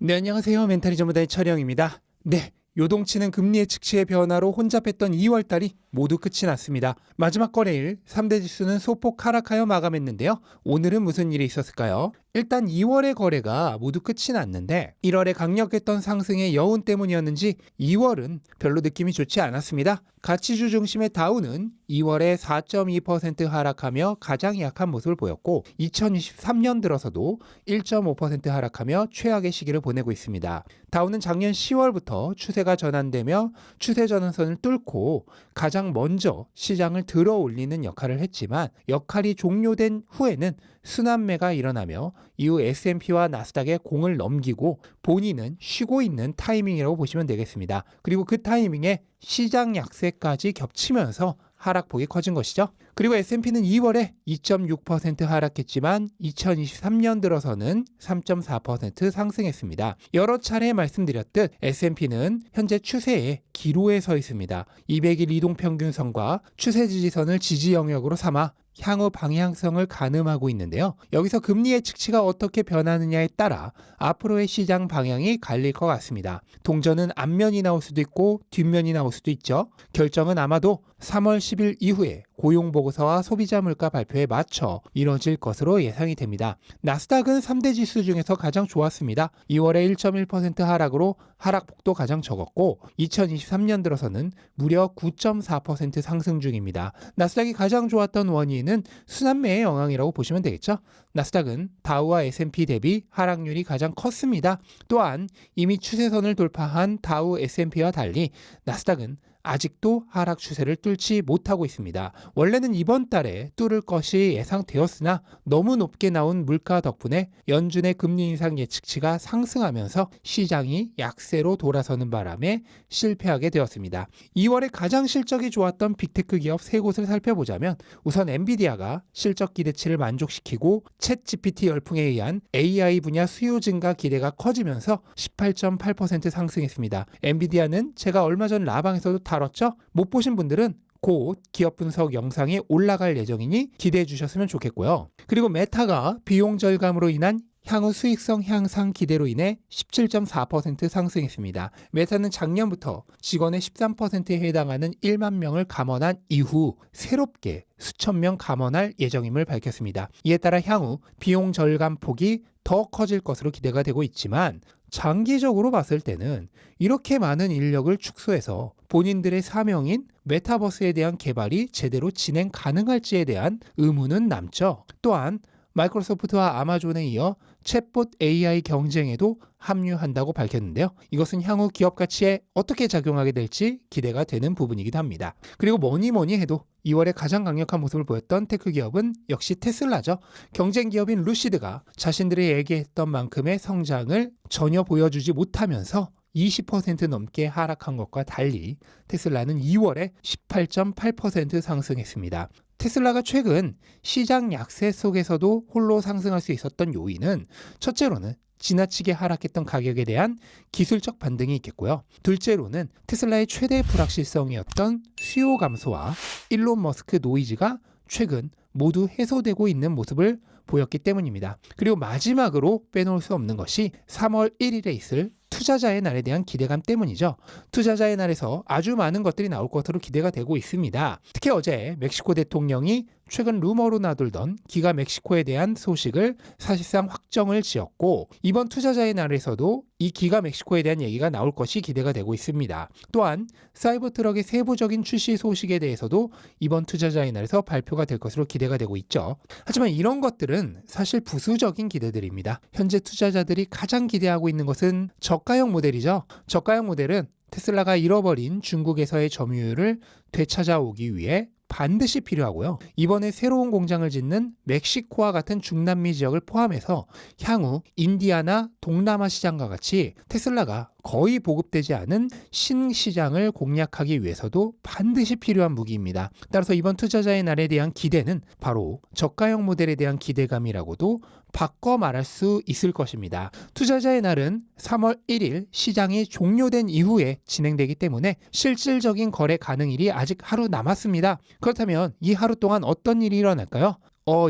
네, 안녕하세요. 멘탈이 전문가의 촬영입니다. 네, 요동치는 금리 예측치의 변화로 혼잡했던 2월달이 모두 끝이 났습니다. 마지막 거래일 3대 지수는 소폭 하락하여 마감했는데요. 오늘은 무슨 일이 있었을까요? 일단 2월의 거래가 모두 끝이 났는데 1월에 강력했던 상승의 여운 때문이었는지 2월은 별로 느낌이 좋지 않았습니다. 가치주 중심의 다우는 2월에 4.2% 하락하며 가장 약한 모습을 보였고 2023년 들어서도 1.5% 하락하며 최악의 시기를 보내고 있습니다. 다우는 작년 10월부터 추세가 전환되며 추세 전환선을 뚫고 가장 먼저 시장을 들어 올리는 역할을 했지만 역할이 종료된 후에는 순환매가 일어나며 이후 S&P와 나스닥에 공을 넘기고 본인은 쉬고 있는 타이밍이라고 보시면 되겠습니다. 그리고 그 타이밍에 시장 약세까지 겹치면서 하락폭이 커진 것이죠. 그리고 S&P는 2월에 2.6% 하락했지만 2023년 들어서는 3.4% 상승했습니다. 여러 차례 말씀드렸듯 S&P는 현재 추세의 기로에 서 있습니다. 200일 이동평균선과 추세 지지선을 지지 영역으로 삼아 향후 방향성을 가늠하고 있는데요. 여기서 금리 예측치가 어떻게 변하느냐에 따라 앞으로의 시장 방향이 갈릴 것 같습니다. 동전은 앞면이 나올 수도 있고 뒷면이 나올 수도 있죠. 결정은 아마도 3월 10일 이후에 고용보고서와 소비자 물가 발표에 맞춰 이뤄질 것으로 예상이 됩니다. 나스닥은 3대 지수 중에서 가장 좋았습니다. 2월에 1.1% 하락으로 하락폭도 가장 적었고 2023년 들어서는 무려 9.4% 상승 중입니다. 나스닥이 가장 좋았던 원인은 순환매의 영향이라고 보시면 되겠죠. 나스닥은 다우와 S&P 대비 하락률이 가장 컸습니다. 또한 이미 추세선을 돌파한 다우 S&P와 달리 나스닥은 아직도 하락 추세를 뚫지 못하고 있습니다. 원래는 이번 달에 뚫을 것이 예상되었으나 너무 높게 나온 물가 덕분에 연준의 금리 인상 예측치가 상승하면서 시장이 약세로 돌아서는 바람에 실패하게 되었습니다. 2월에 가장 실적이 좋았던 빅테크 기업 3곳을 살펴보자면 우선 엔비디아가 실적 기대치를 만족시키고 챗 GPT 열풍에 의한 AI 분야 수요 증가 기대가 커지면서 18.8% 상승했습니다. 엔비디아는 제가 얼마 전 라방에서도 다뤘죠? 못 보신 분들은 곧 기업 분석 영상이 올라갈 예정이니 기대해 주셨으면 좋겠고요. 그리고 메타가 비용 절감으로 인한 향후 수익성 향상 기대로 인해 17.4% 상승했습니다. 메타는 작년부터 직원의 13%에 해당하는 1만 명을 감원한 이후 새롭게 수천 명 감원할 예정임을 밝혔습니다. 이에 따라 향후 비용 절감 폭이 더 커질 것으로 기대가 되고 있지만 장기적으로 봤을 때는 이렇게 많은 인력을 축소해서 본인들의 사명인 메타버스에 대한 개발이 제대로 진행 가능할지에 대한 의문은 남죠. 또한 마이크로소프트와 아마존에 이어 챗봇 AI 경쟁에도 합류한다고 밝혔는데요. 이것은 향후 기업 가치에 어떻게 작용하게 될지 기대가 되는 부분이기도 합니다. 그리고 뭐니 해도 2월에 가장 강력한 모습을 보였던 테크 기업은 역시 테슬라죠. 경쟁 기업인 루시드가 자신들이 예기했던 만큼의 성장을 전혀 보여주지 못하면서 20% 넘게 하락한 것과 달리 테슬라는 2월에 18.8% 상승했습니다. 테슬라가 최근 시장 약세 속에서도 홀로 상승할 수 있었던 요인은 첫째로는 지나치게 하락했던 가격에 대한 기술적 반등이 있겠고요. 둘째로는 테슬라의 최대 불확실성이었던 수요 감소와 일론 머스크 노이즈가 최근 모두 해소되고 있는 모습을 보였기 때문입니다. 그리고 마지막으로 빼놓을 수 없는 것이 3월 1일에 있을 투자자의 날에 대한 기대감 때문이죠. 투자자의 날에서 아주 많은 것들이 나올 것으로 기대가 되고 있습니다. 특히 어제 멕시코 대통령이 최근 루머로 나돌던 기가 멕시코에 대한 소식을 사실상 확정을 지었고 이번 투자자의 날에서도 이 기가 멕시코에 대한 얘기가 나올 것이 기대가 되고 있습니다. 또한 사이버트럭의 세부적인 출시 소식에 대해서도 이번 투자자의 날에서 발표가 될 것으로 기대가 되고 있죠. 하지만 이런 것들은 사실 부수적인 기대들입니다. 현재 투자자들이 가장 기대하고 있는 것은 저가형 모델이죠. 저가형 모델은 테슬라가 잃어버린 중국에서의 점유율을 되찾아오기 위해 반드시 필요하고요. 이번에 새로운 공장을 짓는 멕시코와 같은 중남미 지역을 포함해서 향후 인디아나 동남아 시장과 같이 테슬라가 거의 보급되지 않은 신시장을 공략하기 위해서도 반드시 필요한 무기입니다. 따라서 이번 투자자의 날에 대한 기대는 바로 저가형 모델에 대한 기대감이라고도 바꿔 말할 수 있을 것입니다. 투자자의 날은 3월 1일 시장이 종료된 이후에 진행되기 때문에 실질적인 거래 가능일이 아직 하루 남았습니다. 그렇다면 이 하루 동안 어떤 일이 일어날까요?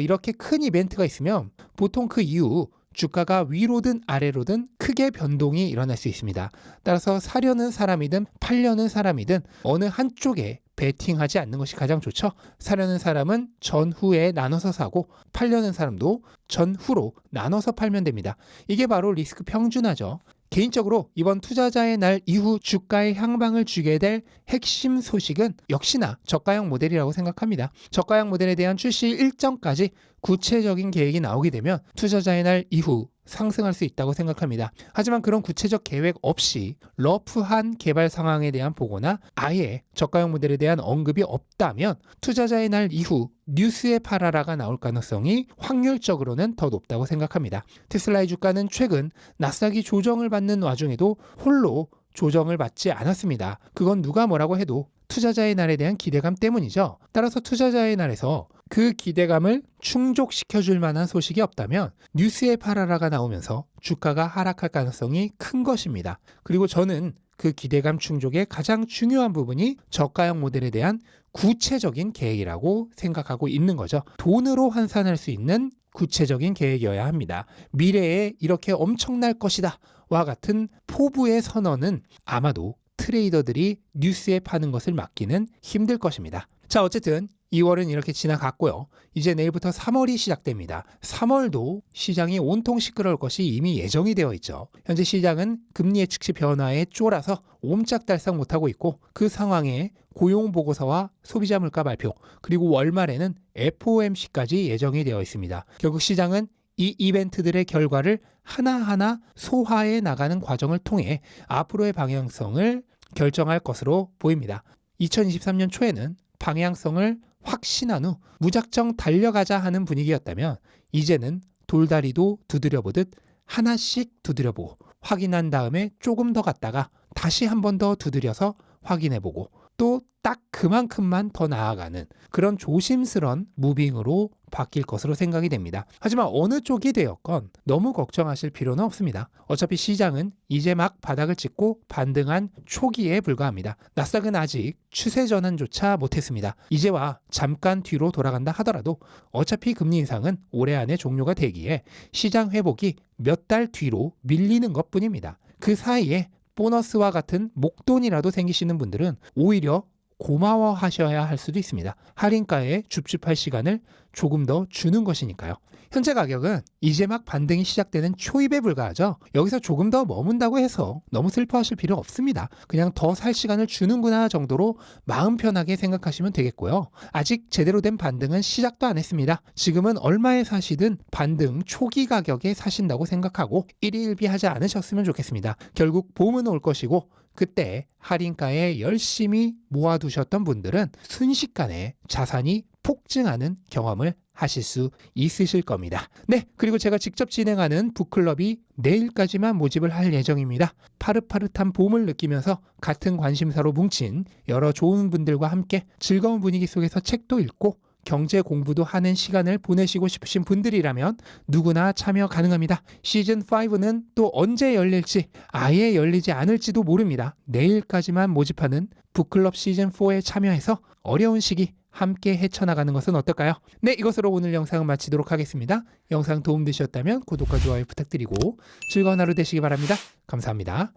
이렇게 큰 이벤트가 있으면 보통 그 이후 주가가 위로든 아래로든 크게 변동이 일어날 수 있습니다. 따라서 사려는 사람이든 팔려는 사람이든 어느 한쪽에 베팅하지 않는 것이 가장 좋죠. 사려는 사람은 전후에 나눠서 사고 팔려는 사람도 전후로 나눠서 팔면 됩니다. 이게 바로 리스크 평준화죠. 개인적으로 이번 투자자의 날 이후 주가의 향방을 주게 될 핵심 소식은 역시나 저가형 모델이라고 생각합니다. 저가형 모델에 대한 출시 일정까지 구체적인 계획이 나오게 되면 투자자의 날 이후 상승할 수 있다고 생각합니다. 하지만 그런 구체적 계획 없이 러프한 개발 상황에 대한 보고나 아예 저가형 모델에 대한 언급이 없다면 투자자의 날 이후 뉴스의 팔아라가 나올 가능성이 확률적으로는 더 높다고 생각합니다. 테슬라의 주가는 최근 나스닥이 조정을 받는 와중에도 홀로 조정을 받지 않았습니다. 그건 누가 뭐라고 해도 투자자의 날에 대한 기대감 때문이죠. 따라서 투자자의 날에서 그 기대감을 충족시켜줄 만한 소식이 없다면 뉴스의 팔아라가 나오면서 주가가 하락할 가능성이 큰 것입니다. 그리고 저는 그 기대감 충족의 가장 중요한 부분이 저가형 모델에 대한 구체적인 계획이라고 생각하고 있는 거죠. 돈으로 환산할 수 있는 구체적인 계획이어야 합니다. 미래에 이렇게 엄청날 것이다 와 같은 포부의 선언은 아마도 트레이더들이 뉴스에 파는 것을 막기는 힘들 것입니다. 자, 어쨌든 2월은 이렇게 지나갔고요. 이제 내일부터 3월이 시작됩니다. 3월도 시장이 온통 시끄러울 것이 이미 예정이 되어 있죠. 현재 시장은 금리 예측치 변화에 쫄아서 옴짝달싹 못하고 있고 그 상황에 고용보고서와 소비자 물가 발표 그리고 월말에는 FOMC까지 예정이 되어 있습니다. 결국 시장은 이 이벤트들의 결과를 하나하나 소화해 나가는 과정을 통해 앞으로의 방향성을 결정할 것으로 보입니다. 2023년 초에는 방향성을 확신한 후 무작정 달려가자 하는 분위기였다면 이제는 돌다리도 두드려보듯 하나씩 두드려보고 확인한 다음에 조금 더 갔다가 다시 한 번 더 두드려서 확인해보고 또 딱 그만큼만 더 나아가는 그런 조심스런 무빙으로 바뀔 것으로 생각이 됩니다. 하지만 어느 쪽이 되었건 너무 걱정하실 필요는 없습니다. 어차피 시장은 이제 막 바닥을 찍고 반등한 초기에 불과합니다. 나스닥은 아직 추세 전환조차 못했습니다. 이제와 잠깐 뒤로 돌아간다 하더라도 어차피 금리 인상은 올해 안에 종료가 되기에 시장 회복이 몇 달 뒤로 밀리는 것뿐입니다. 그 사이에 보너스와 같은 목돈이라도 생기시는 분들은 오히려 고마워하셔야 할 수도 있습니다. 할인가에 줍줍할 시간을 조금 더 주는 것이니까요. 현재 가격은 이제 막 반등이 시작되는 초입에 불과하죠. 여기서 조금 더 머문다고 해서 너무 슬퍼하실 필요 없습니다. 그냥 더 살 시간을 주는구나 정도로 마음 편하게 생각하시면 되겠고요. 아직 제대로 된 반등은 시작도 안 했습니다. 지금은 얼마에 사시든 반등 초기 가격에 사신다고 생각하고 일희일비하지 않으셨으면 좋겠습니다. 결국 봄은 올 것이고 그때 할인가에 열심히 모아두셨던 분들은 순식간에 자산이 폭증하는 경험을 하실 수 있으실 겁니다. 네, 그리고 제가 직접 진행하는 북클럽이 내일까지만 모집을 할 예정입니다. 파릇파릇한 봄을 느끼면서 같은 관심사로 뭉친 여러 좋은 분들과 함께 즐거운 분위기 속에서 책도 읽고 경제 공부도 하는 시간을 보내시고 싶으신 분들이라면 누구나 참여 가능합니다. 시즌5는 또 언제 열릴지 아예 열리지 않을지도 모릅니다. 내일까지만 모집하는 북클럽 시즌4에 참여해서 어려운 시기 함께 헤쳐나가는 것은 어떨까요? 네, 이것으로 오늘 영상을 마치도록 하겠습니다. 영상 도움되셨다면 구독과 좋아요 부탁드리고 즐거운 하루 되시기 바랍니다. 감사합니다.